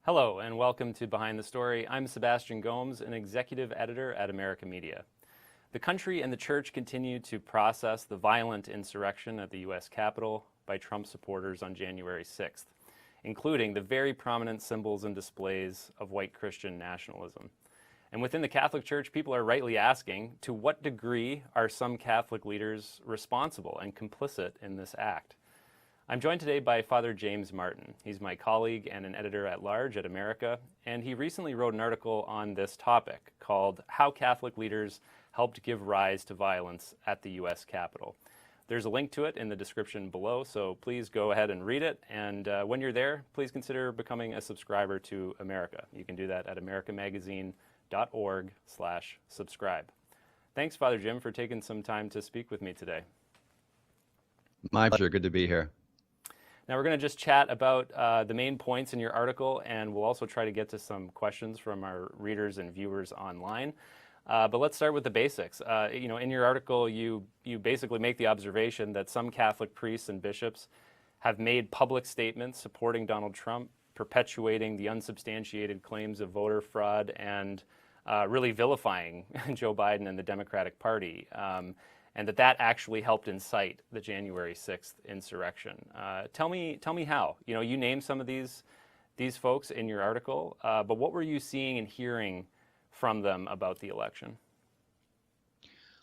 Hello and welcome to Behind the Story. I'm Sebastian Gomes, an executive editor at America Media. The country and the church continue to process the violent insurrection at the U.S. Capitol by Trump supporters on January 6th, including the very prominent symbols and displays of white Christian nationalism. And within the Catholic Church, people are rightly asking, to what degree are some Catholic leaders responsible and complicit in this act? I'm joined today by Father James Martin. He's my colleague and an editor-at-large at America, and he recently wrote an article on this topic called How Catholic Leaders Helped Give Rise to Violence at the U.S. Capitol. There's a link to it in the description below, so please go ahead and read it, and when you're there, please consider becoming a subscriber to America. You can do that at americamagazine.org/subscribe. Thanks, Father Jim, for taking some time to speak with me today. My pleasure. Good to be here. Now we're going to just chat about the main points in your article, and we'll also try to get to some questions from our readers and viewers online. But let's start with the basics. In your article, you basically make the observation that some Catholic priests and bishops have made public statements supporting Donald Trump, perpetuating the unsubstantiated claims of voter fraud, and really vilifying Joe Biden and the Democratic Party. And that actually helped incite the January 6th insurrection. Tell me how. You named some of these folks in your article, but what were you seeing and hearing from them about the election?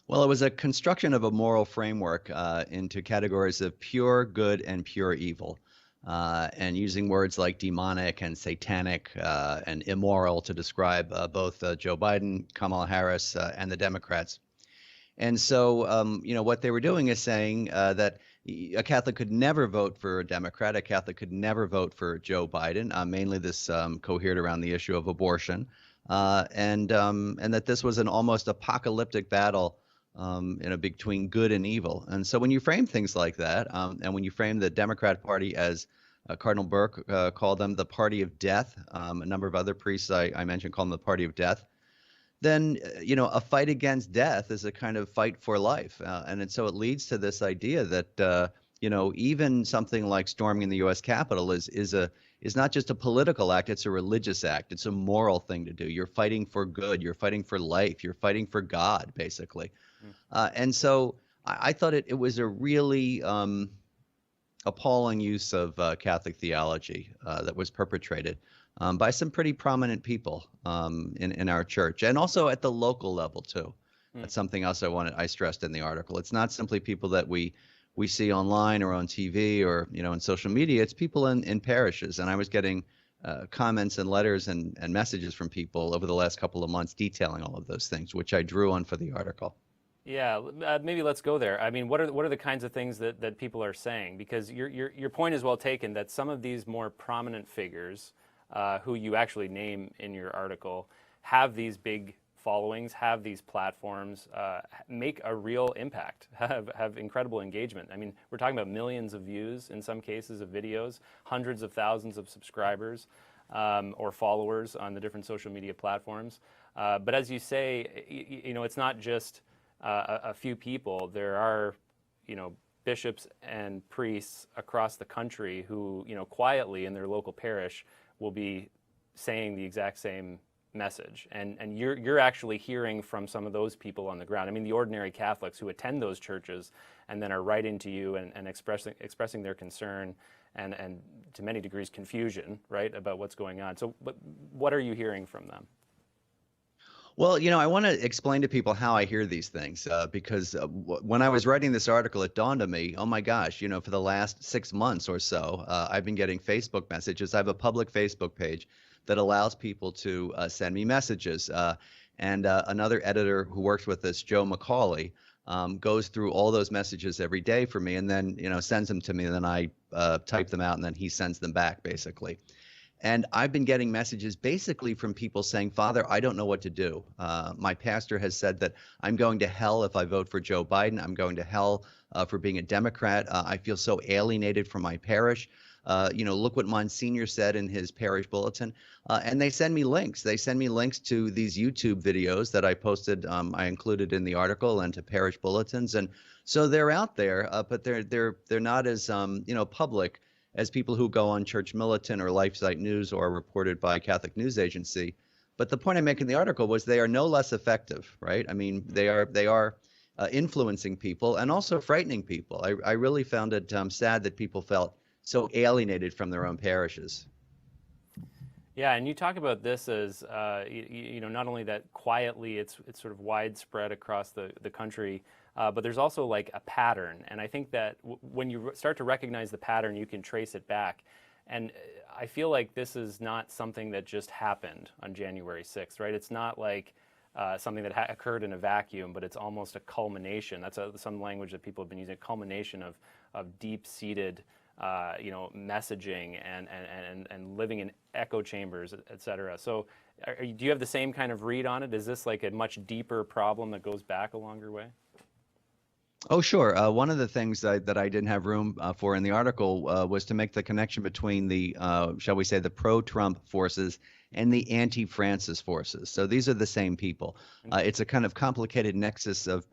Well, it was a construction of a moral framework into categories of pure good and pure evil, and using words like demonic and satanic and immoral to describe both Joe Biden, Kamala Harris, and the Democrats. And so, what they were doing is saying that a Catholic could never vote for a Democrat, a Catholic could never vote for Joe Biden. Mainly this cohered around the issue of abortion, and that this was an almost apocalyptic battle between good and evil. And so when you frame things like that, and when you frame the Democrat Party as Cardinal Burke called them the party of death, a number of other priests I mentioned call them the party of death, then, a fight against death is a kind of fight for life. And so it leads to this idea that, even something like storming the U.S. Capitol is not just a political act, it's a religious act. It's a moral thing to do. You're fighting for good. You're fighting for life. You're fighting for God, basically. And so I thought it was a really appalling use of Catholic theology that was perpetrated by some pretty prominent people in our church, and also at the local level too. That's something else I stressed in the article. It's not simply people that we see online or on TV or in social media. It's people in parishes, and I was getting comments and letters and messages from people over the last couple of months detailing all of those things, which I drew on for the article. Yeah, maybe let's go there. I mean, what are the kinds of things that people are saying? Because your point is well taken that some of these more prominent figures, who you actually name in your article, have these big followings, have these platforms, make a real impact, have incredible engagement. I mean, we're talking about millions of views in some cases of videos, hundreds of thousands of subscribers or followers on the different social media platforms. But as you say, it's not just a few people. There are, bishops and priests across the country who, quietly in their local parish will be saying the exact same message. And you're actually hearing from some of those people on the ground. I mean, the ordinary Catholics who attend those churches and then are writing to you and expressing their concern and to many degrees confusion, right, about what's going on. So what are you hearing from them? Well, I want to explain to people how I hear these things because when I was writing this article, it dawned on me, oh my gosh, for the last 6 months or so, I've been getting Facebook messages. I have a public Facebook page that allows people to send me messages. And another editor who works with us, Joe McCauley, goes through all those messages every day for me and then, sends them to me. And then I type them out and then he sends them back, basically. And I've been getting messages basically from people saying, Father, I don't know what to do. My pastor has said that I'm going to hell if I vote for Joe Biden. I'm going to hell for being a Democrat. I feel so alienated from my parish. Look what Monsignor said in his parish bulletin. And they send me links. They send me links to these YouTube videos that I posted, I included in the article, and to parish bulletins. And so they're out there, but they're not as public as people who go on Church Militant or LifeSite News or are reported by Catholic News Agency. But the point I make in the article was they are no less effective, right? I mean, they are influencing people and also frightening people. I really found it sad that people felt so alienated from their own parishes. Yeah, and you talk about this as not only that quietly it's sort of widespread across the country, but there's also like a pattern. And I think that when you start to recognize the pattern, you can trace it back. And I feel like this is not something that just happened on January 6th, right? It's not like something that occurred in a vacuum, but it's almost a culmination. That's some language that people have been using, a culmination of deep-seated messaging and living in echo chambers, et cetera. So do you have the same kind of read on it? Is this like a much deeper problem that goes back a longer way? Oh, sure. One of the things that I didn't have room for in the article was to make the connection between the, shall we say, the pro-Trump forces and the anti-Francis forces. So these are the same people. It's a kind of complicated nexus of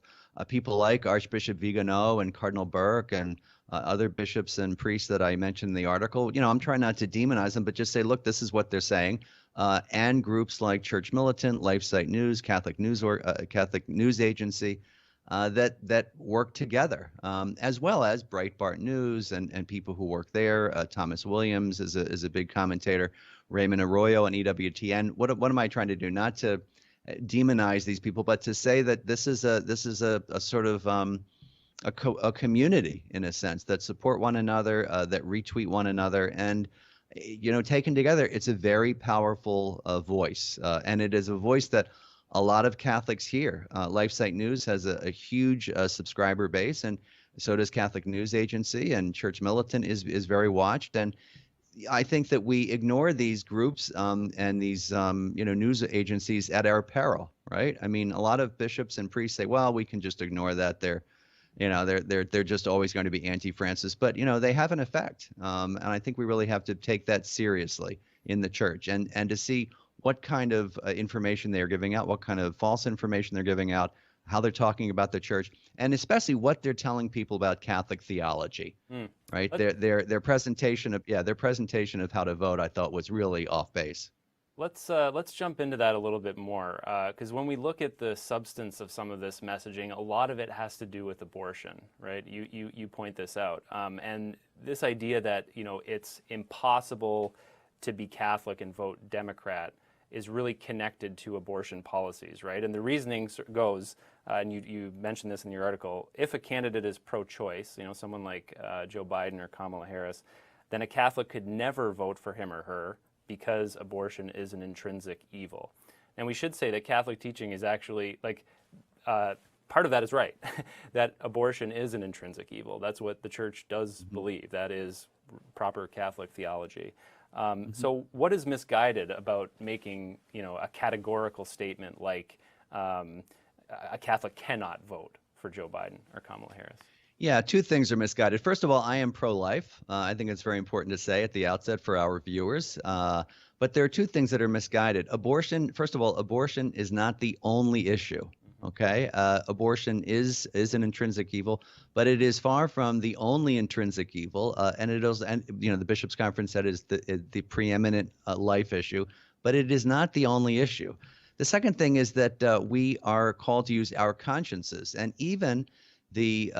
people like Archbishop Vigano and Cardinal Burke and other bishops and priests that I mentioned in the article. I'm trying not to demonize them, but just say, look, this is what they're saying. And groups like Church Militant, LifeSite News, Catholic News Agency, that work together, as well as Breitbart News and people who work there. Thomas Williams is a big commentator, Raymond Arroyo and EWTN. What am I trying to do? Not to demonize these people, but to say that this is a sort of a community in a sense that support one another, that retweet one another, and taken together, it's a very powerful voice, and it is a voice that a lot of Catholics hear. LifeSite News has a huge subscriber base, and so does Catholic News Agency, and Church Militant is very watched. And I think that we ignore these groups and these news agencies at our peril, right? I mean, a lot of bishops and priests say, well, we can just ignore that. They're just always going to be anti-Francis, but they have an effect, and I think we really have to take that seriously in the church and to see what kind of information they're giving out, what kind of false information they're giving out, how they're talking about the church, and especially what they're telling people about Catholic theology. Right? Their presentation of how to vote, I thought, was really off base. Let's jump into that a little bit more, because when we look at the substance of some of this messaging, a lot of it has to do with abortion, right? You point this out, and this idea that it's impossible to be Catholic and vote Democrat is really connected to abortion policies, right? And the reasoning goes, and you mentioned this in your article, if a candidate is pro-choice, someone like Joe Biden or Kamala Harris, then a Catholic could never vote for him or her because abortion is an intrinsic evil. And we should say that Catholic teaching is actually, part of that is right, that abortion is an intrinsic evil. That's what the church does believe. That is proper Catholic theology. So what is misguided about making, a categorical statement like a Catholic cannot vote for Joe Biden or Kamala Harris? Yeah, two things are misguided. First of all, I am pro-life. I think it's very important to say at the outset for our viewers. But there are two things that are misguided. Abortion, first of all, abortion is not the only issue. Okay, abortion is an intrinsic evil, but it is far from the only intrinsic evil. And it is, and the Bishops' Conference said is the preeminent life issue, but it is not the only issue. The second thing is that we are called to use our consciences, and even the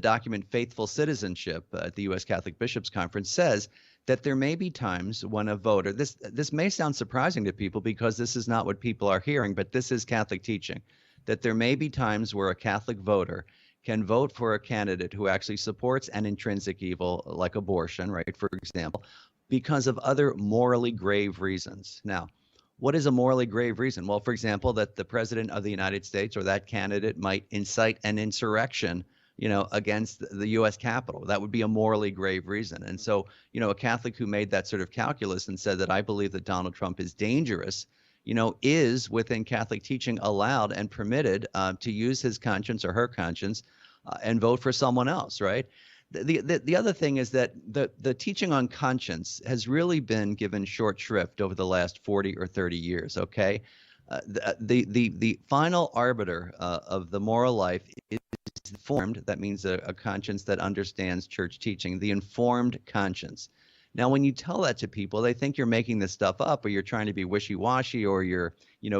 document Faithful Citizenship at the U.S. Catholic Bishops' Conference says that there may be times when a voter, this may sound surprising to people because this is not what people are hearing, but this is Catholic teaching, that there may be times where a Catholic voter can vote for a candidate who actually supports an intrinsic evil like abortion, right, for example, because of other morally grave reasons. Now, what is a morally grave reason? Well, for example, that the president of the United States or that candidate might incite an insurrection, against the U.S. Capitol. That would be a morally grave reason. And so, a Catholic who made that sort of calculus and said that I believe that Donald Trump is dangerous, is within Catholic teaching allowed and permitted to use his conscience or her conscience and vote for someone else, right? The other thing is that the teaching on conscience has really been given short shrift over the last 40 or 30 years, okay? The final arbiter of the moral life is informed. That means a conscience that understands church teaching, the informed conscience. Now, when you tell that to people, they think you're making this stuff up, or you're trying to be wishy-washy, or you're,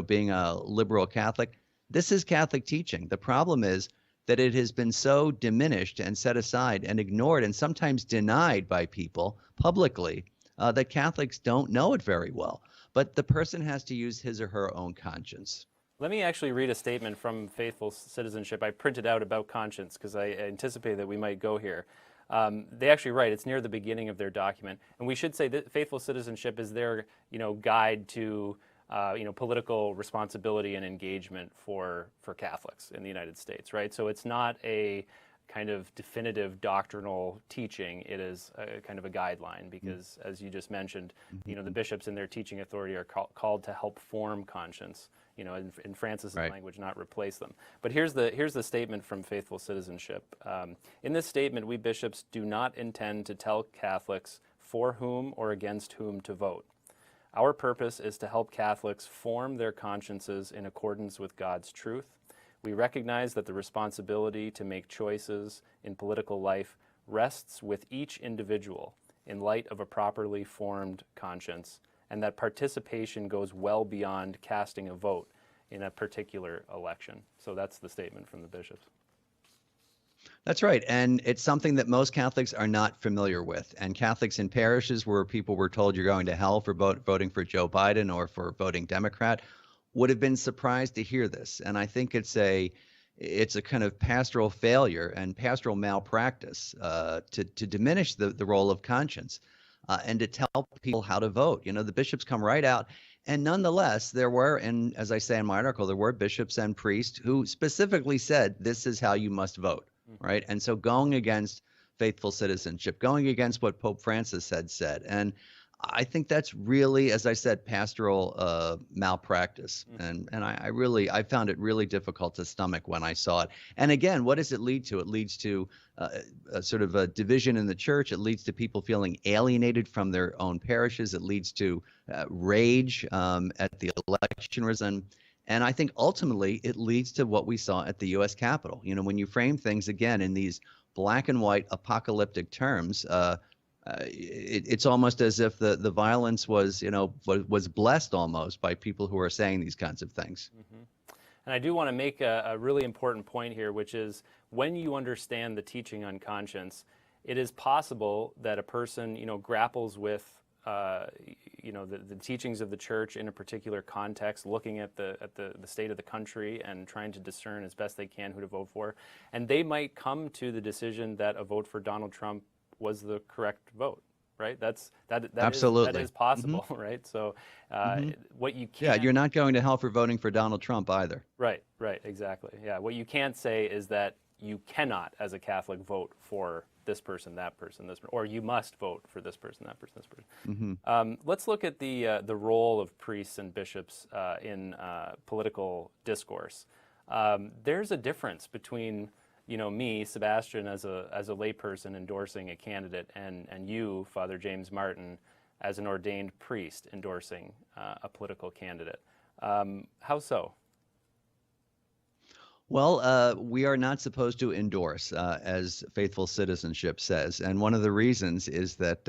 being a liberal Catholic. This is Catholic teaching. The problem is that it has been so diminished and set aside and ignored and sometimes denied by people publicly that Catholics don't know it very well. But the person has to use his or her own conscience. Let me actually read a statement from Faithful Citizenship I printed out about conscience because I anticipated that we might go here. They actually write, it's near the beginning of their document, and we should say that Faithful Citizenship is their, guide to, political responsibility and engagement for Catholics in the United States, right? So it's not a kind of definitive doctrinal teaching. It is a kind of a guideline because, as you just mentioned, the bishops in their teaching authority are called to help form conscience. In Francis's language, not replace them. But here's the statement from Faithful Citizenship. In this statement, we bishops do not intend to tell Catholics for whom or against whom to vote. Our purpose is to help Catholics form their consciences in accordance with God's truth. We recognize that the responsibility to make choices in political life rests with each individual in light of a properly formed conscience, and that participation goes well beyond casting a vote in a particular election. So that's the statement from the bishops. That's right. And it's something that most Catholics are not familiar with. And Catholics in parishes where people were told you're going to hell for voting for Joe Biden or for voting Democrat would have been surprised to hear this. And I think it's a kind of pastoral failure and pastoral malpractice to diminish the role of conscience. And to tell people how to vote. The bishops come right out. And nonetheless, there were, and as I say in my article, there were bishops and priests who specifically said, this is how you must vote, right? And so going against Faithful Citizenship, going against what Pope Francis had said. And I think that's really, as I said, pastoral malpractice. And I found it really difficult to stomach when I saw it. And again, what does it lead to? It leads to a sort of a division in the church. It leads to people feeling alienated from their own parishes. It leads to rage at the election result. And I think ultimately it leads to what we saw at the U.S. Capitol. When you frame things again in these black and white apocalyptic terms, it's almost as if the violence was blessed almost by people who are saying these kinds of things. And I do want to make a really important point here, which is when you understand the teaching on conscience, it is possible that a person, grapples with, the teachings of the church in a particular context, looking at the state of the country and trying to discern as best they can who to vote for. And they might come to the decision that a vote for Donald Trump was the correct vote, right? That Absolutely. is possible, right? So what you can't... Yeah, you're not going to hell for voting for Donald Trump either. Right, exactly. Yeah, what you can't say is that you cannot, as a Catholic, vote for this person, that person, this person, or you must vote for this person, that person, this person. Let's look at the role of priests and bishops in political discourse. There's a difference between me, Sebastian, as a layperson endorsing a candidate, and you, Father James Martin, as an ordained priest endorsing a political candidate. How so? Well, we are not supposed to endorse, as Faithful Citizenship says. And one of the reasons is that,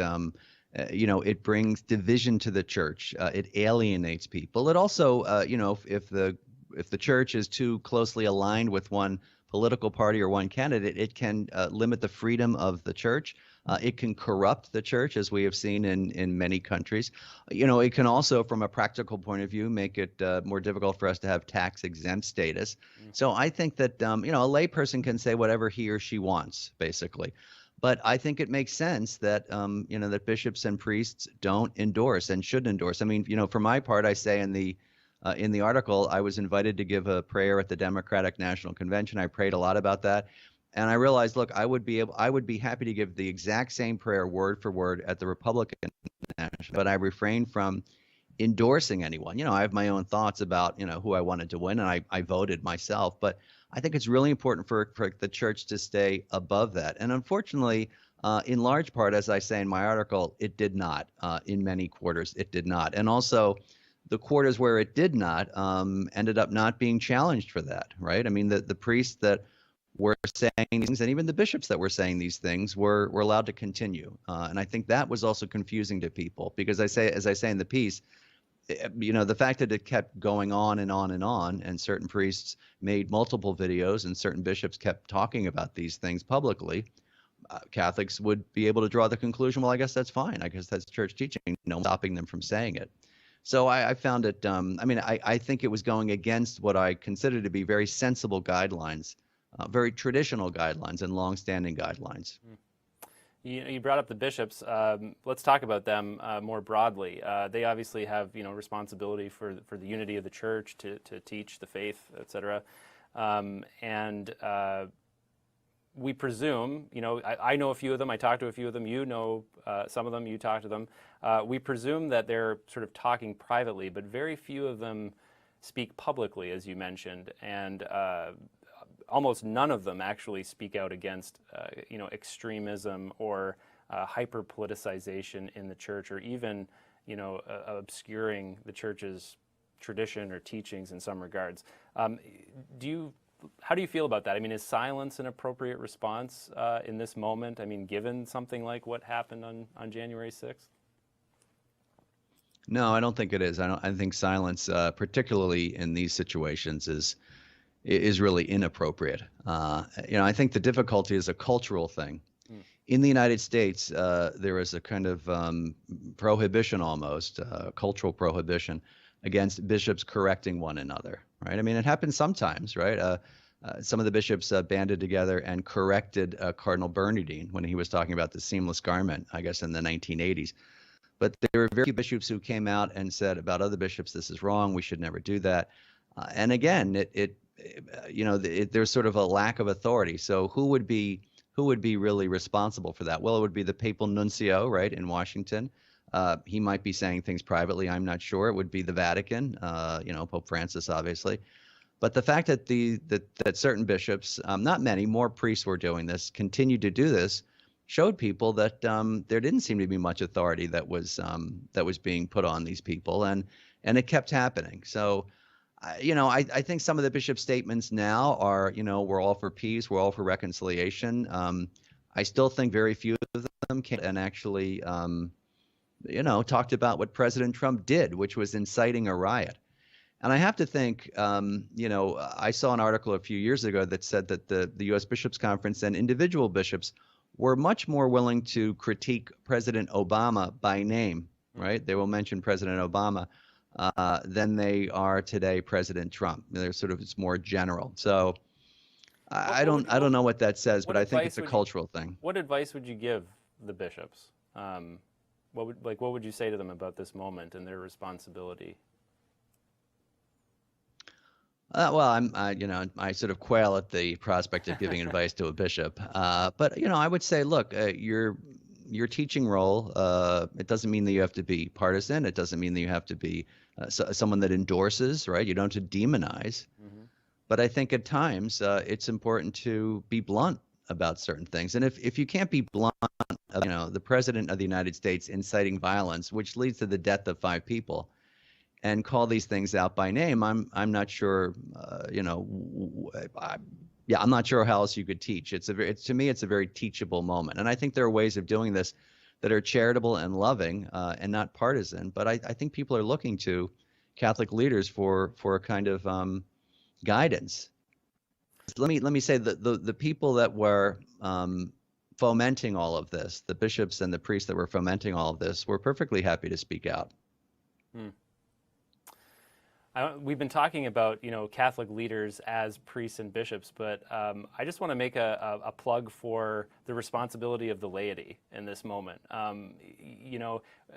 it brings division to the church. It alienates people. It also, if the church is too closely aligned with one political party or one candidate, it can limit the freedom of the church. It can corrupt the church, as we have seen in many countries. It can also, from a practical point of view, make it more difficult for us to have tax exempt status. So I think that, a layperson can say whatever he or she wants, basically. But I think it makes sense that, that bishops and priests don't endorse and shouldn't endorse. I mean, for my part, I say in the article, I was invited to give a prayer at the Democratic National Convention. I prayed a lot about that. And I realized, look, I would be happy to give the exact same prayer word for word at the Republican National, but I refrained from endorsing anyone. I have my own thoughts about, who I wanted to win, and I voted myself. But I think it's really important for the church to stay above that. And unfortunately, in large part, as I say in my article, it did not. In many quarters, it did not. And also, the quarters where it did not ended up not being challenged for that, right? I mean, the priests that were saying these things, and even the bishops that were saying these things were allowed to continue. And I think that was also confusing to people because as I say in the piece, the fact that it kept going on and on and on, and certain priests made multiple videos and certain bishops kept talking about these things publicly, Catholics would be able to draw the conclusion, well, I guess that's fine. I guess that's church teaching, no one's stopping them from saying it. So I found it, I think it was going against what I consider to be very sensible guidelines, very traditional guidelines and longstanding guidelines. You brought up the bishops. Let's talk about them more broadly. They obviously have, responsibility for the unity of the church, to teach the faith, etc. And we presume, I know a few of them. I talked to a few of them. You know some of them. You talk to them. We presume that they're sort of talking privately, but very few of them speak publicly, as you mentioned, and almost none of them actually speak out against, extremism or hyper politicization in the church, or even, obscuring the church's tradition or teachings in some regards. How do you feel about that? I mean, is silence an appropriate response in this moment? I mean, given something like what happened on January 6th? No, I don't think it is. I think silence, particularly in these situations, is really inappropriate. I think the difficulty is a cultural thing. In the United States, there is a kind of prohibition, almost cultural prohibition, against bishops correcting one another, right? I mean, it happens sometimes, right? Some of the bishops banded together and corrected Cardinal Bernardine when he was talking about the seamless garment, I guess in the 1980s. But there were very few bishops who came out and said about other bishops, this is wrong, we should never do that. And again, there's sort of a lack of authority. So who would be really responsible for that? Well, it would be the papal nuncio, right, in Washington. He might be saying things privately. I'm not sure. It would be the Vatican, Pope Francis, obviously. But the fact that that certain bishops, not many, more priests were doing this, continued to do this, showed people that there didn't seem to be much authority that was being put on these people, and it kept happening. So, I think some of the bishop statements now are, we're all for peace, we're all for reconciliation. I still think very few of them came and actually, talked about what President Trump did, which was inciting a riot. And I have to think, I saw an article a few years ago that said that the U.S. Bishops' Conference and individual bishops were much more willing to critique President Obama by name, right? They will mention President Obama than they are today President Trump. It's more general. So I don't know what that says, but I think it's a cultural thing. What advice would you give the bishops? What would you say to them about this moment and their responsibility? I sort of quail at the prospect of giving advice to a bishop. But I would say, look, your teaching role, it doesn't mean that you have to be partisan. It doesn't mean that you have to be someone that endorses, right? You don't have to demonize. Mm-hmm. But I think at times it's important to be blunt about certain things. And if you can't be blunt, the president of the United States inciting violence, which leads to the death of 5 people, and call these things out by name, I'm not sure, I'm not sure how else you could teach. To me, it's a very teachable moment. And I think there are ways of doing this that are charitable and loving and not partisan. But I think people are looking to Catholic leaders for a kind of guidance. Let me say that the people that were fomenting all of this, the bishops and the priests that were fomenting all of this, were perfectly happy to speak out. We've been talking about, Catholic leaders as priests and bishops, but I just want to make a plug for the responsibility of the laity in this moment.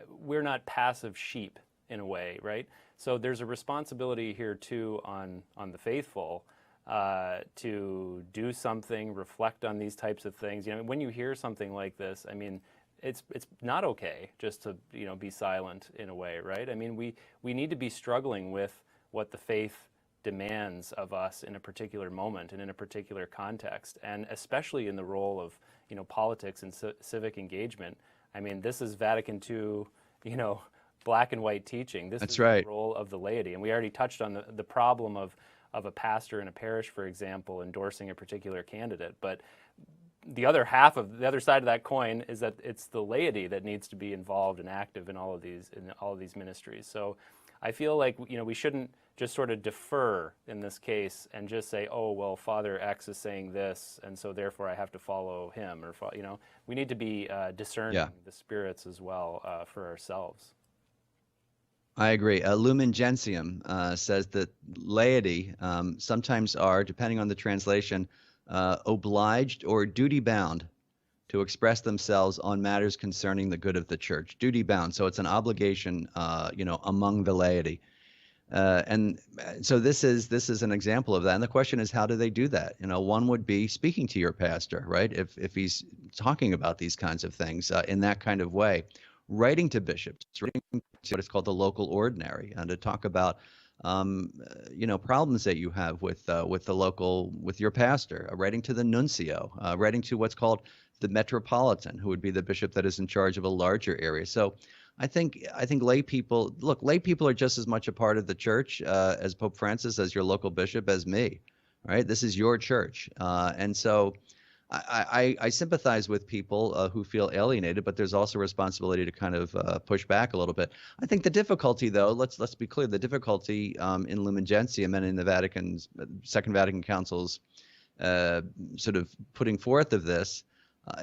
We're not passive sheep in a way, right? So there's a responsibility here too on the faithful to do something, reflect on these types of things. When you hear something like this, I mean, it's not okay just to be silent in a way, right? I mean, we need to be struggling with what the faith demands of us in a particular moment and in a particular context, and especially in the role of politics and civic engagement. I mean, this is Vatican II, black and white teaching. This is right. The role of the laity, and we already touched on the problem of of a pastor in a parish, for example, endorsing a particular candidate. But the other side of that coin is that it's the laity that needs to be involved and active in all of these ministries. So I feel like, we shouldn't just sort of defer in this case and just say, oh, well, Father X is saying this, and so therefore I have to follow him. Or we need to be discerning the spirits as well for ourselves. I agree. Lumen Gentium says that laity sometimes are, depending on the translation, obliged or duty-bound to express themselves on matters concerning the good of the church. Duty-bound, so it's an obligation, among the laity. And so this is an example of that. And the question is, how do they do that? One would be speaking to your pastor, right? If he's talking about these kinds of things in that kind of way, writing to bishops, writing to what is called the local ordinary, and to talk about problems that you have with your pastor, writing to the nuncio, writing to what's called the metropolitan, who would be the bishop that is in charge of a larger area. So I think lay people are just as much a part of the church as Pope Francis, as your local bishop, as me, right? This is your church. And so I sympathize with people who feel alienated, but there's also a responsibility to kind of push back a little bit. I think the difficulty, though, let's be clear, the difficulty in Lumen Gentium and in the Second Vatican Council's sort of putting forth of this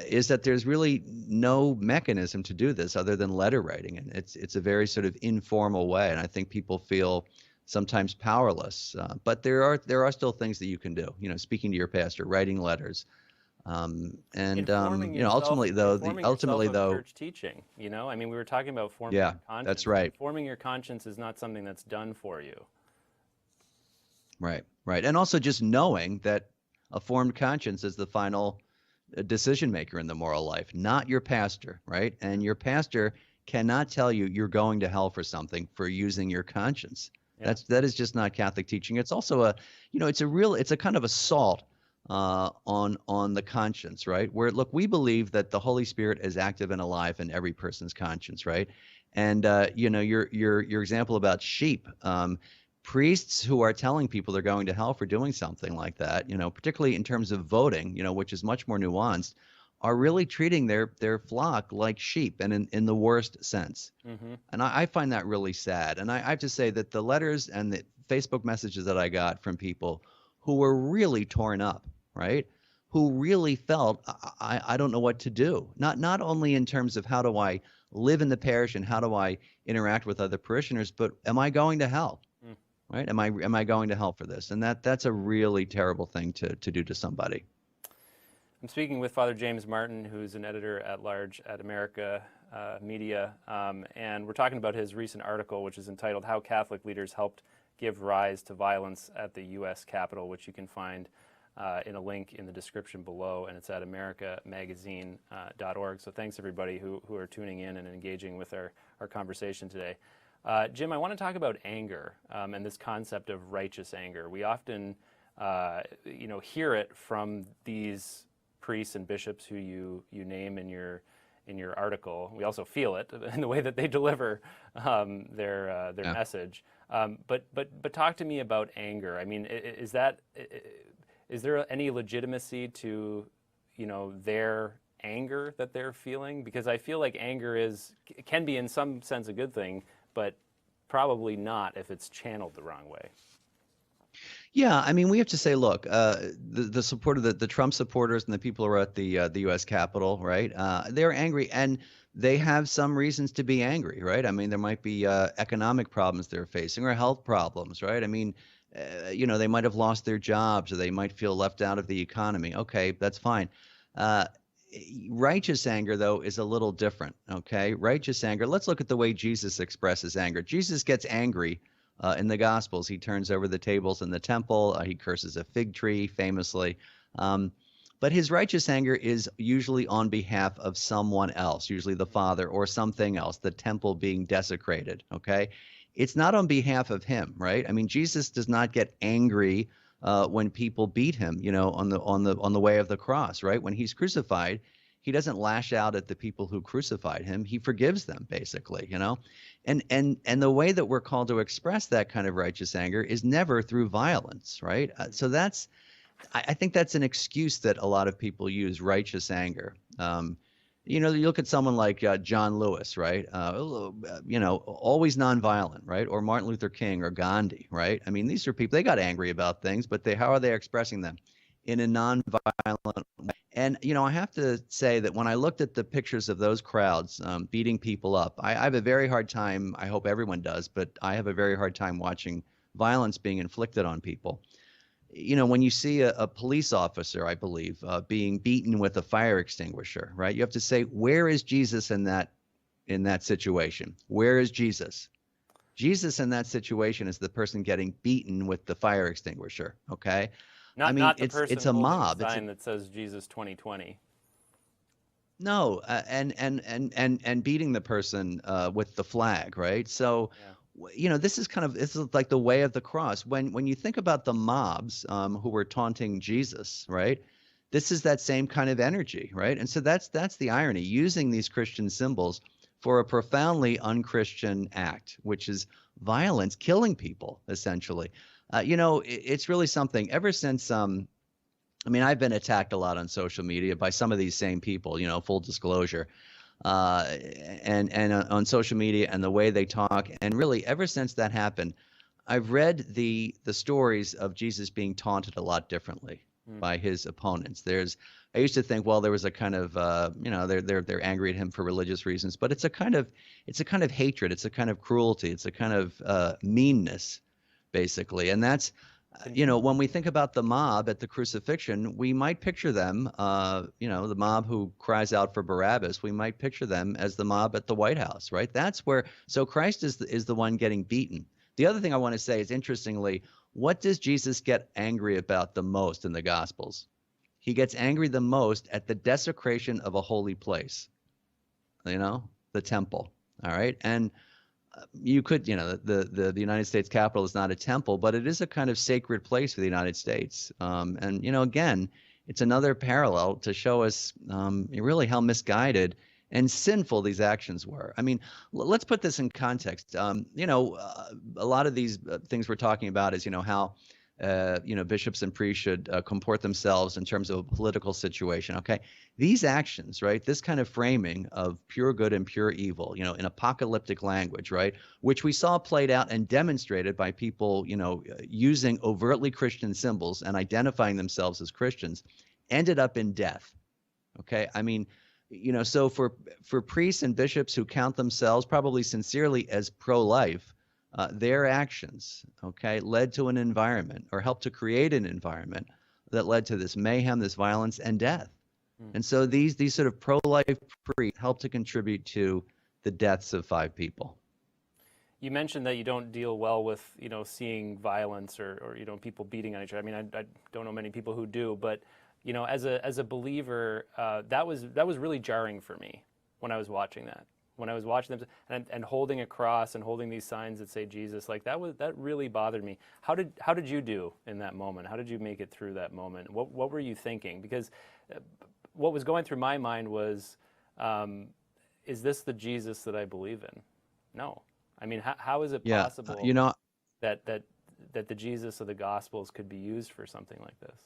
is that there's really no mechanism to do this other than letter writing, and it's a very sort of informal way, and I think people feel sometimes powerless. But there are still things that you can do. Speaking to your pastor, writing letters. Ultimately though, church teaching. We were talking about forming yeah, your conscience. That's right. Forming your conscience is not something that's done for you. Right, and also just knowing that a formed conscience is the final decision maker in the moral life, not your pastor, right? And your pastor cannot tell you you're going to hell for something for using your conscience. Yeah. That is just not Catholic teaching. It's also it's a kind of assault on the conscience, right? Where, look, we believe that the Holy Spirit is active and alive in every person's conscience, right? And your example about sheep, priests who are telling people they're going to hell for doing something like that, particularly in terms of voting, which is much more nuanced, are really treating their flock like sheep, and in the worst sense. Mm-hmm. And I find that really sad. And I have to say that the letters and the Facebook messages that I got from people who were really torn up, right? Who really felt, I don't know what to do. Not only in terms of how do I live in the parish and how do I interact with other parishioners, but am I going to hell? Right? Am I going to hell for this? And that's a really terrible thing to do to somebody. I'm speaking with Father James Martin, who's an editor at large at America Media, and we're talking about his recent article, which is entitled "How Catholic Leaders Helped Give Rise to Violence at the U.S. Capitol," which you can find in a link in the description below, and it's at americamagazine.org. So thanks everybody who are tuning in and engaging with our conversation today. Jim, I want to talk about anger and this concept of righteous anger. We often, hear it from these priests and bishops who you name in your article. We also feel it in the way that they deliver their message. But talk to me about anger. I mean, is there any legitimacy to their anger that they're feeling? Because I feel like anger can be in some sense a good thing, but probably not if it's channeled the wrong way. Yeah, I mean, we have to say, look, the support of the Trump supporters and the people who are at the U.S. Capitol, right? They're angry, and they have some reasons to be angry, right? I mean, there might be economic problems they're facing or health problems, right? I mean, they might have lost their jobs or they might feel left out of the economy. Okay, that's fine. Righteous anger, though, is a little different, okay? Righteous anger, let's look at the way Jesus expresses anger. Jesus gets angry in the Gospels. He turns over the tables in the temple. He curses a fig tree, famously. But his righteous anger is usually on behalf of someone else, usually the Father or something else, the temple being desecrated, okay? It's not on behalf of him, right? I mean, Jesus does not get angry when people beat him, on the way of the cross, right? When he's crucified, He doesn't lash out at the people who crucified him. He forgives them, basically, you know? And the way that we're called to express that kind of righteous anger is never through violence, right? So that's, I think that's an excuse that a lot of people use, righteous anger. You know, you look at someone like John Lewis, right? You know, always nonviolent, right? Or Martin Luther King or Gandhi, right? I mean, these are people, they got angry about things, but how are they expressing them? In a nonviolent way. And, you know, I have to say that when I looked at the pictures of those crowds beating people up, I have a very hard time, I hope everyone does, but I have a very hard time watching violence being inflicted on people. You know, when you see a police officer, I believe, being beaten with a fire extinguisher, right? You have to say, where is Jesus in that situation? Where is Jesus? Jesus in that situation is the person getting beaten with the fire extinguisher, okay? I mean, Not the person it's a holding the mob. sign that says Jesus 2020. No, and beating the person with the flag, right? So, Yeah. you know, this is like the way of the cross. When you think about the mobs who were taunting Jesus, right? This is that same kind of energy, right? And so that's the irony, using these Christian symbols for a profoundly unchristian act, which is violence, killing people, essentially. You know, it's really something. Ever since I mean, I've been attacked a lot on social media by some of these same people, you know, full disclosure, uh, and on social media and the way they talk. And really, ever since that happened, I've read the stories of Jesus being taunted a lot differently Mm. by his opponents. I used to think, well, there was a kind of, you know, they're angry at him for religious reasons, but it's a kind of hatred, it's a kind of cruelty, it's a kind of meanness, basically, and that's you know, when we think about the mob at the crucifixion, we might picture them, you know, the mob who cries out for Barabbas, we might picture them as the mob at the White House, right? That's where, so Christ is the one getting beaten. The other thing I want to say is, interestingly, what does Jesus get angry about the most in the Gospels? He gets angry the most at the desecration of a holy place, you know, the temple, all right? And you could, you know, the United States Capitol is not a temple, but it is a kind of sacred place for the United States. And, you know, again, it's another parallel to show us really how misguided and sinful these actions were. I mean, let's put this in context. You know, a lot of these things we're talking about is, you know, how you know, bishops and priests should comport themselves in terms of a political situation. Okay, these actions, right? This kind of framing of pure good and pure evil, you know, in apocalyptic language, right? Which we saw played out and demonstrated by people, you know, using overtly Christian symbols and identifying themselves as Christians, ended up in death. Okay, I mean, you know, so for priests and bishops who count themselves probably sincerely as pro-life, their actions, okay, led to an environment or helped to create an environment that led to this mayhem, this violence, and death. And so these sort of pro-life priests helped to contribute to the deaths of 5 people. You mentioned that you don't deal well with, you know, seeing violence or you know, people beating on each other. I mean, I don't know many people who do, but you know, as a believer, that was really jarring for me when I was watching that. When I was watching them and holding a cross and holding these signs that say Jesus, like that really bothered me. How did you do in that moment? How did you make it through that moment? What were you thinking? Because what was going through my mind was, is this the Jesus that I believe in? No. I mean, how is it possible you know, that the Jesus of the Gospels could be used for something like this?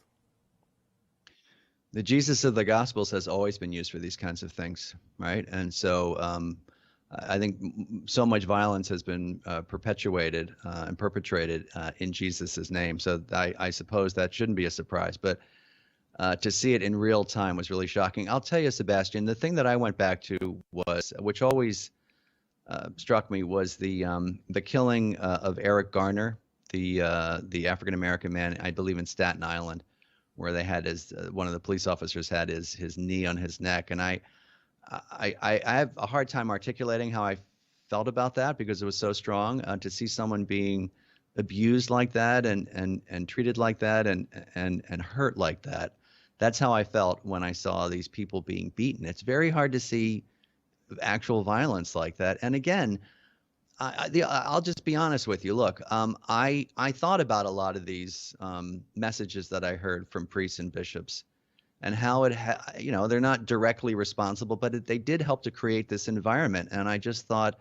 the Jesus of the Gospels has always been used for these kinds of things, right? And so I think so much violence has been perpetuated and perpetrated in Jesus's name. So I suppose that shouldn't be a surprise. But to see it in real time was really shocking. I'll tell you, Sebastian, the thing that I went back to was, which always struck me, was the killing of Eric Garner, the African American man, I believe in Staten Island, where they had one of the police officers had his knee on his neck, and I have a hard time articulating how I felt about that, because it was so strong to see someone being abused like that and treated like that and hurt like that. That's how I felt when I saw these people being beaten. It's very hard to see actual violence like that. And again, I'll just be honest with you. Look, I thought about a lot of these messages that I heard from priests and bishops, and how it, they're not directly responsible, but they did help to create this environment. And I just thought,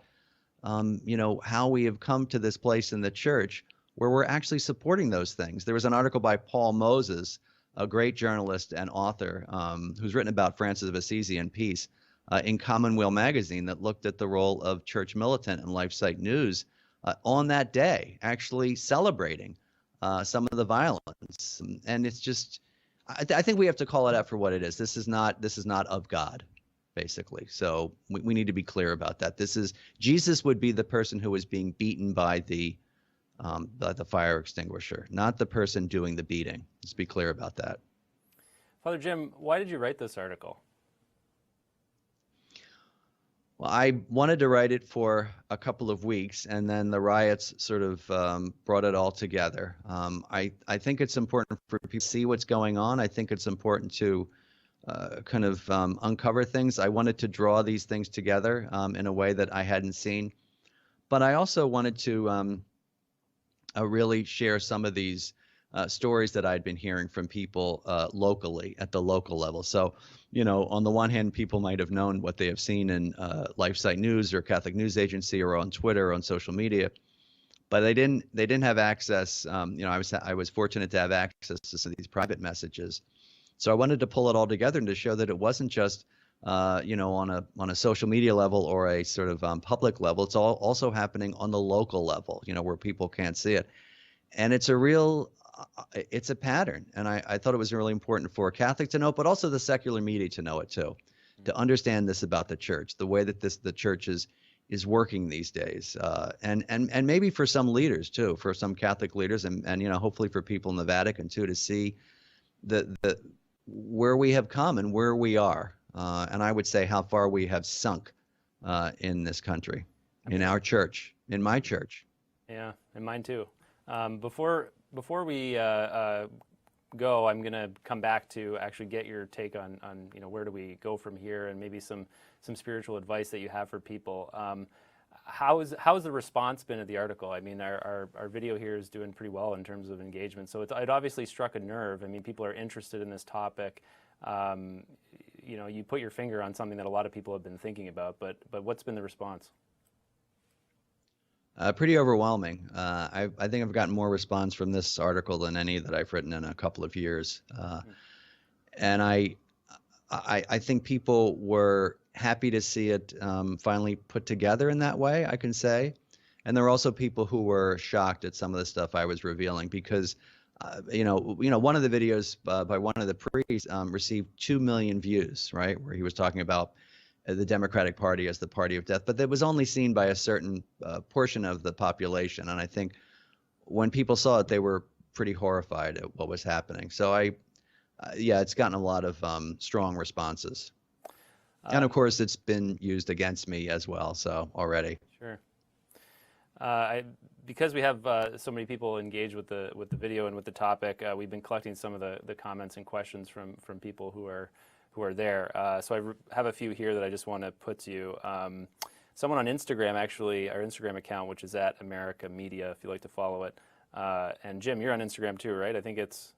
how we have come to this place in the church where we're actually supporting those things. There was an article by Paul Moses, a great journalist and author, who's written about Francis of Assisi and peace, in Commonweal magazine, that looked at the role of Church Militant and LifeSite News on that day, actually celebrating some of the violence. And it's just, I think we have to call it out for what it is. This is not of God, basically. So we need to be clear about that. Jesus would be the person who was being beaten by the fire extinguisher, not the person doing the beating. Let's be clear about that. Father Jim, why did you write this article? Well, I wanted to write it for a couple of weeks, and then the riots sort of brought it all together. I think it's important for people to see what's going on. I think it's important to kind of uncover things. I wanted to draw these things together in a way that I hadn't seen. But I also wanted to really share some of these stories that I'd been hearing from people locally, at the local level. So, on the one hand, people might have known what they have seen in LifeSite News or Catholic News Agency or on Twitter or on social media, but they didn't have access. I was fortunate to have access to some of these private messages. So I wanted to pull it all together and to show that it wasn't just on a social media level or a sort of public level. It's all also happening on the local level, where people can't see it. And it's a pattern. And I thought it was really important for Catholics to know, but also the secular media to know it too, to understand this about the church, the way that the church is working these days. And maybe for some leaders too, for some Catholic leaders and hopefully for people in the Vatican too, to see the where we have come and where we are. And I would say how far we have sunk in this country, in our church, in my church. Yeah, and mine too. Before we go, I'm going to come back to actually get your take on where do we go from here, and maybe some spiritual advice that you have for people. How's the response been at the article? I mean, our video here is doing pretty well in terms of engagement. So it obviously struck a nerve. I mean, people are interested in this topic. You put your finger on something that a lot of people have been thinking about. But what's been the response? Pretty overwhelming. I think I've gotten more response from this article than any that I've written in a couple of years. And I think people were happy to see it finally put together in that way, I can say. And there were also people who were shocked at some of the stuff I was revealing because, one of the videos by one of the priests received 2 million views, right, where he was talking about the Democratic Party as the party of death, but that was only seen by a certain portion of the population. And I think when people saw it, they were pretty horrified at what was happening. So it's gotten a lot of strong responses. And of course, it's been used against me as well. So already. Sure. Because we have so many people engaged with the video and with the topic, we've been collecting some of the comments and questions from people who are there. So I have a few here that I just want to put to you. Someone on Instagram, actually, our Instagram account, which is at America Media, if you like to follow it. And Jim, you're on Instagram too, right? I think is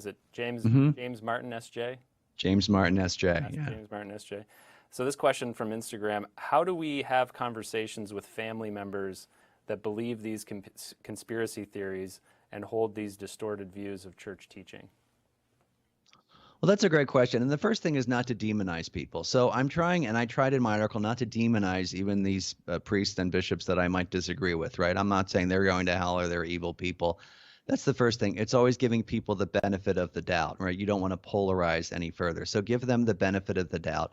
it James James Martin SJ? James Martin SJ. That's yeah. James Martin SJ. So this question from Instagram: how do we have conversations with family members that believe these conspiracy theories and hold these distorted views of church teaching? Well, that's a great question. And the first thing is not to demonize people. So I'm trying, and I tried in my article, not to demonize even these priests and bishops that I might disagree with, right? I'm not saying they're going to hell or they're evil people. That's the first thing. It's always giving people the benefit of the doubt, right? You don't want to polarize any further. So give them the benefit of the doubt.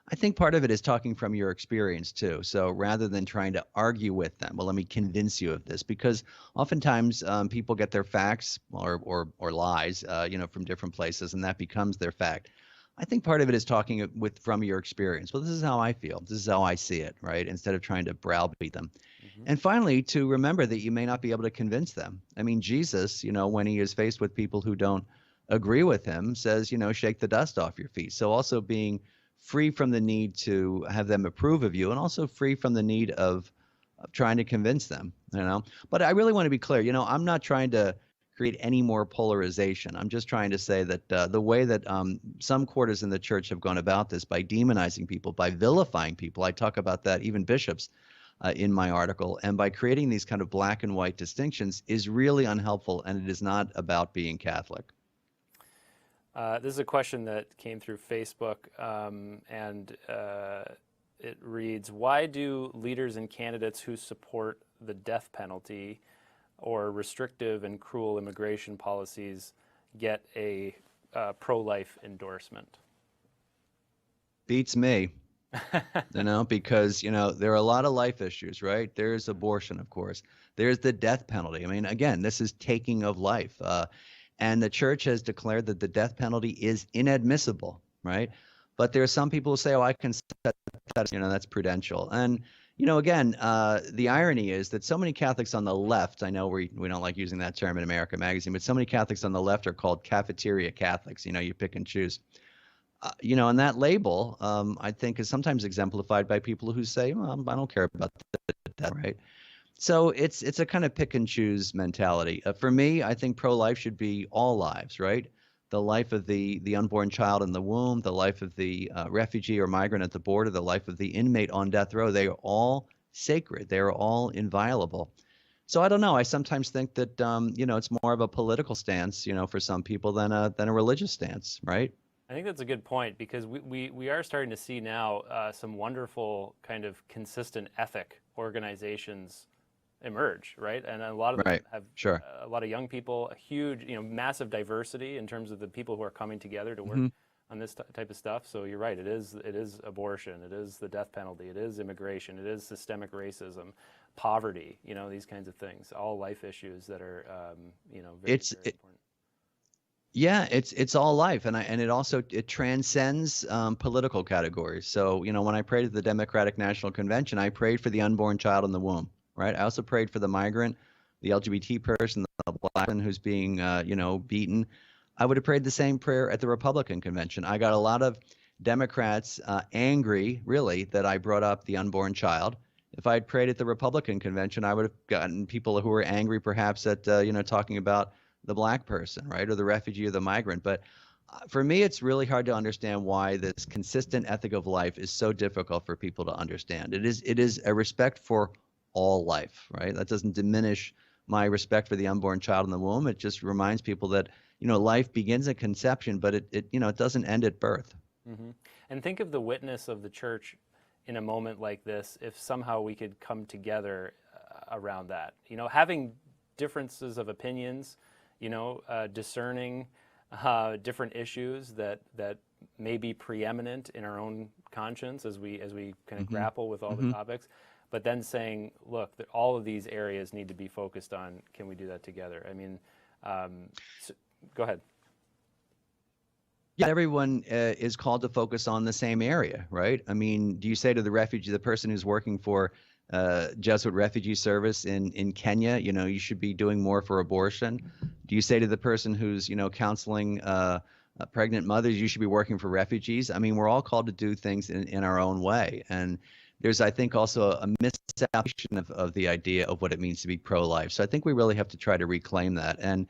I think part of it is talking from your experience too. So rather than trying to argue with them, well, let me convince you of this, because oftentimes people get their facts or lies, from different places, and that becomes their fact. I think part of it is talking from your experience. Well, this is how I feel. This is how I see it, right? Instead of trying to browbeat them. Mm-hmm. And finally, to remember that you may not be able to convince them. I mean, Jesus, when he is faced with people who don't agree with him, says, shake the dust off your feet. So also being free from the need to have them approve of you, and also free from the need of trying to convince them, But I really want to be clear, I'm not trying to create any more polarization. I'm just trying to say that the way that some quarters in the church have gone about this, by demonizing people, by vilifying people, I talk about that, even bishops, in my article, and by creating these kind of black and white distinctions, is really unhelpful, and it is not about being Catholic. This is a question that came through Facebook, and it reads, why do leaders and candidates who support the death penalty or restrictive and cruel immigration policies get a pro-life endorsement? Beats me. Because, there are a lot of life issues, right? There's abortion, of course. There's the death penalty. I mean, again, this is taking of life. And the church has declared that the death penalty is inadmissible, right? But there are some people who say, oh, I can set that, that's prudential. And, again, the irony is that so many Catholics on the left, I know we don't like using that term in America Magazine, but so many Catholics on the left are called cafeteria Catholics. You pick and choose. And that label, I think, is sometimes exemplified by people who say, well, I don't care about that, right? So it's a kind of pick and choose mentality. For me, I think pro-life should be all lives, right? The life of the unborn child in the womb, the life of the refugee or migrant at the border, the life of the inmate on death row. They are all sacred. They are all inviolable. So I don't know. I sometimes think that, it's more of a political stance, for some people than a religious stance, right? I think that's a good point, because we are starting to see now some wonderful kind of consistent ethic organizations emerge, right? And a lot of them have a lot of young people, a huge, massive diversity in terms of the people who are coming together to work on this type of stuff. So you're right. It is abortion. It is the death penalty. It is immigration. It is systemic racism, poverty. These kinds of things. All life issues that are, very important. Yeah, it's all life, and it also transcends political categories. So when I prayed at the Democratic National Convention, I prayed for the unborn child in the womb, right? I also prayed for the migrant, the LGBT person, the black one who's being beaten. I would have prayed the same prayer at the Republican convention. I got a lot of Democrats angry, really, that I brought up the unborn child. If I had prayed at the Republican convention, I would have gotten people who were angry, perhaps, at talking about the black person, right, or the refugee or the migrant. But for me, it's really hard to understand why this consistent ethic of life is so difficult for people to understand. It is a respect for all life, right? That doesn't diminish my respect for the unborn child in the womb. It just reminds people that life begins at conception, but it doesn't end at birth. Mm-hmm. And think of the witness of the church in a moment like this, if somehow we could come together around that. Having differences of opinions, discerning different issues that may be preeminent in our own conscience as we kind of grapple with all the topics, but then saying, look, that all of these areas need to be focused on. Can we do that together? I mean, go ahead. Yeah, everyone is called to focus on the same area, right? I mean, do you say to the refugee, the person who's working for Jesuit Refugee Service in Kenya, you should be doing more for abortion? Do you say to the person who's, counseling pregnant mothers, you should be working for refugees? I mean, we're all called to do things in our own way. And there's, I think, also a misapplication of the idea of what it means to be pro-life. So I think we really have to try to reclaim that. And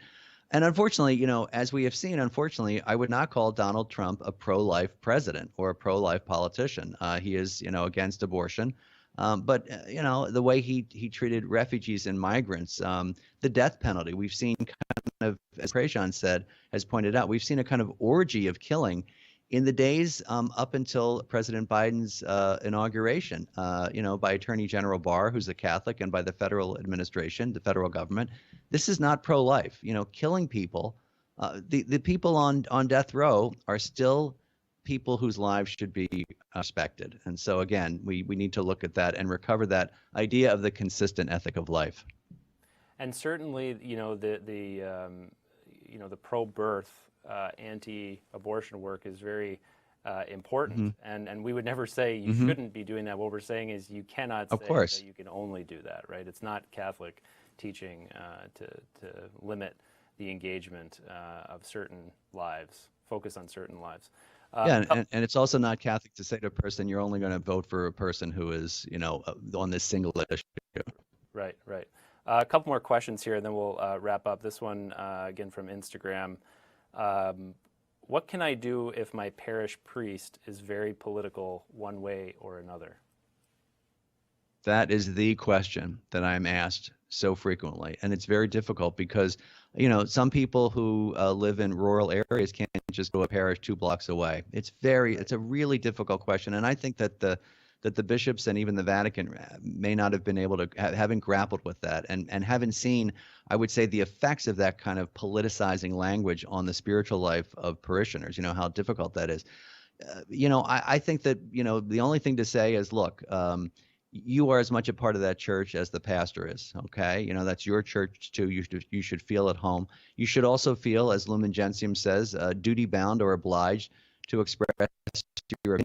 unfortunately, as we have seen, I would not call Donald Trump a pro-life president or a pro-life politician. He is, against abortion. But the way he treated refugees and migrants, the death penalty, we've seen kind of, as Prejean has pointed out, we've seen a kind of orgy of killing in the days up until President Biden's inauguration, by Attorney General Barr, who's a Catholic, and by the federal administration, the federal government. This is not pro-life. Killing people. The people on death row are still people whose lives should be respected. And so, again, we need to look at that and recover that idea of the consistent ethic of life. And certainly, the pro-birth, anti-abortion work is very important. And we would never say you shouldn't be doing that. What we're saying is you cannot say that you can only do that, right? It's not Catholic teaching to limit the engagement of certain lives, focus on certain lives. And it's also not Catholic to say to a person, you're only going to vote for a person who is, on this single issue. Right. A couple more questions here, and then we'll wrap up. This one, again, from Instagram. What can I do if my parish priest is very political one way or another? That is the question that I'm asked so frequently. And it's very difficult because, some people who live in rural areas can't just go to a parish 2 blocks away. It's a really difficult question. And I think that the bishops and even the Vatican may not have been able to, haven't grappled with that and haven't seen, I would say, the effects of that kind of politicizing language on the spiritual life of parishioners, how difficult that is. I think that, the only thing to say is, look, you are as much a part of that church as the pastor is. Okay. That's your church too. You should feel at home. You should also feel, as Lumen Gentium says, duty bound or obliged to express your.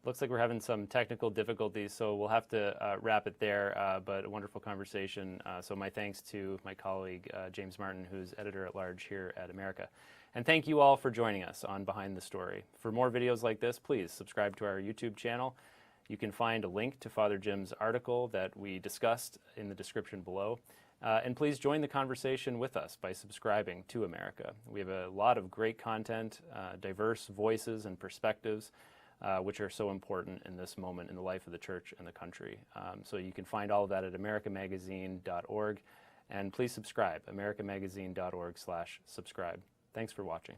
Looks like we're having some technical difficulties, so we'll have to wrap it there, but a wonderful conversation. So my thanks to my colleague, James Martin, who's editor-at-large here at America. And thank you all for joining us on Behind the Story. For more videos like this, please subscribe to our YouTube channel. You can find a link to Father Jim's article that we discussed in the description below. And please join the conversation with us by subscribing to America. We have a lot of great content, diverse voices and perspectives, which are so important in this moment in the life of the church and the country. So you can find all of that at americamagazine.org. And please subscribe, americamagazine.org/subscribe. Thanks for watching.